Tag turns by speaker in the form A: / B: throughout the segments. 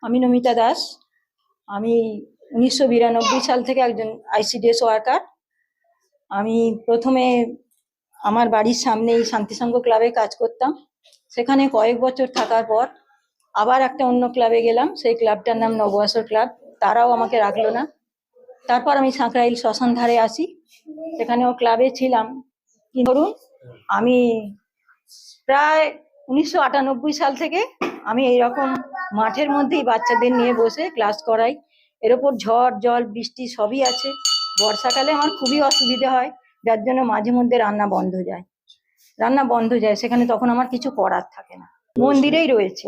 A: আমি নমিতা দাস। আমি 1992 সাল থেকে একজন আইসিডিএস ওয়ার্কার। আমি প্রথমে আমার বাড়ির সামনেই শান্তিসংঘ ক্লাবে কাজ করতাম। সেখানে কয়েক বছর থাকার পর আবার একটা অন্য ক্লাবে গেলাম। সেই ক্লাবটার নাম নববর্ষ ক্লাব। তারাও আমাকে রাখলো না। তারপর আমি সাঁকরাইল শ্মশান ধারে আসি, সেখানেও ক্লাবে ছিলাম। কি ধরুন, আমি প্রায় 1998 সাল থেকে আমি এইরকম মাঠের মধ্যেই বাচ্চাদের নিয়ে বসে ক্লাস করাই। এর ওপর ঝড় জল বৃষ্টি সবই আছে। বর্ষাকালে আমার খুবই অসুবিধে হয়, যার জন্য মাঝে মধ্যে রান্না বন্ধ যায়। সেখানে তখন আমার কিছু করার থাকে না। মন্দিরেই রয়েছি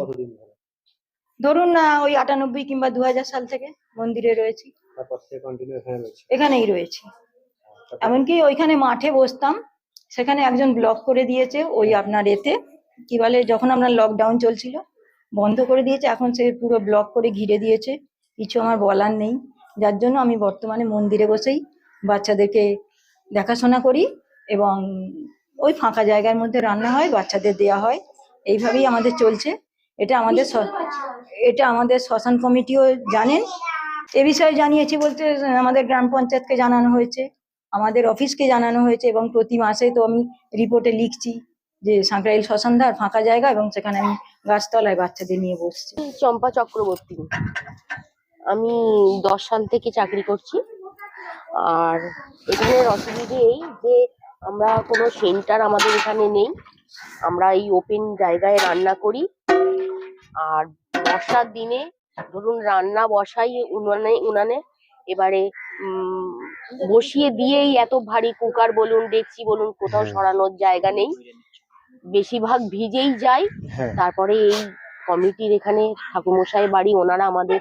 A: ধরুন না, ওই 98 কিংবা 2000 সাল থেকে মন্দিরে রয়েছি, এখানেই রয়েছি। এমনকি ওইখানে মাঠে বসতাম, সেখানে একজন ব্লক করে দিয়েছে। ওই আপনার এতে কি বলে, যখন আপনার লকডাউন চলছিল বন্ধ করে দিয়েছে, এখন সে পুরো ব্লক করে ঘিরে দিয়েছে। কিছু আমার বলার নেই, যার জন্য আমি বর্তমানে মন্দিরে বসেই বাচ্চাদেরকে দেখাশোনা করি এবং ওই ফাঁকা জায়গার মধ্যে রান্না হয়, বাচ্চাদের দেওয়া হয়। এইভাবেই আমাদের চলছে। এটা আমাদের শ্মশান কমিটিও জানেন। এ বিষয়ে জানিয়েছি বলতে আমাদের গ্রাম পঞ্চায়েতকে জানানো হয়েছে, আমাদের অফিসকে জানানো হয়েছে, এবং প্রতি মাসে তো আমি রিপোর্টে লিখছি যে সাঁকরাইল শ্মশানধার ফাঁকা জায়গা, এবং সেখানে আমি গাছতলায় বাচ্চাদের নিয়ে বসছি।
B: চম্পা চক্রবর্তী, আমি 10 সাল থেকে চাকরি করছি। আর এখানের অসুবিধে এই যে আমরা কোনো সেন্টার আমাদের এখানে নেই। আমরা এই ওপেন জায়গায় রান্না করি। আর বর্ষার দিনে ধরুন রান্না বসাই উনানে, এবারে বসিয়ে দিয়েই এত ভারী কুকার বলুন ডেকচি বলুন, কোথাও সরানোর জায়গা নেই, বেশিরভাগ ভিজেই যায়। তারপরে এই কমিটির এখানে ঠাকুরমশাই বাড়ি, ওনারা আমাদের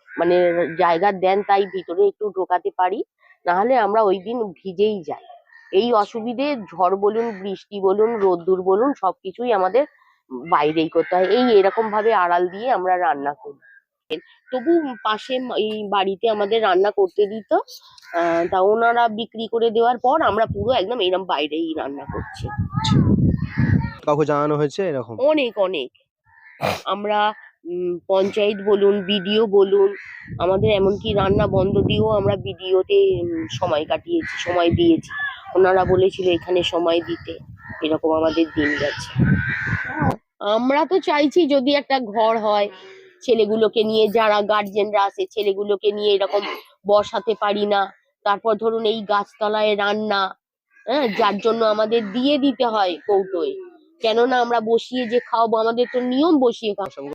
B: মানে জায়গা দেন, তাই ভিতরে একটু ঢোকাতে পারি, না হলে আমরা ওই দিন ভিজেই যাই। এই অসুবিধে, ঝড় বলুন বৃষ্টি বলুন রোদ্দুর বলুন সবকিছুই আমাদের বাইরেই করতে হয়। এরকম ভাবে আড়াল দিয়ে আমরা রান্না করি। তবু পাশে এই বাড়িতে আমাদের রান্না করতে দিত, তা ওনারা বিক্রি করে দেওয়ার পর আমরা পুরো একদম এরকম বাইরেই রান্না করছি।
C: কাউকে জানানো হয়েছে এরকম?
B: অনেক আমরা পঞ্চায়েত বলুন, বিডিও বলুন, আমাদের এমনকি রান্না বন্ধ দিয়েও আমরা বিডিওতে সময় দিয়েছি। ওনারা বলেছিল এখানে সময় দিতে, এরকম আমাদের দিন গেছে। আমরা তো চাইছি যদি একটা ঘর হয়, ছেলেগুলোকে নিয়ে, যারা গার্জেনরা আছে ছেলেগুলোকে নিয়ে এরকম বসাতে পারি না। তারপর ধরুন এই গাছতলায় রান্না, যার জন্য আমাদের দিয়ে দিতে হয় কৌটোয়, কেননা আমরা বসিয়ে যে খাওয়াবো, আমাদের তো নিয়ম বসিয়ে খাওয়া।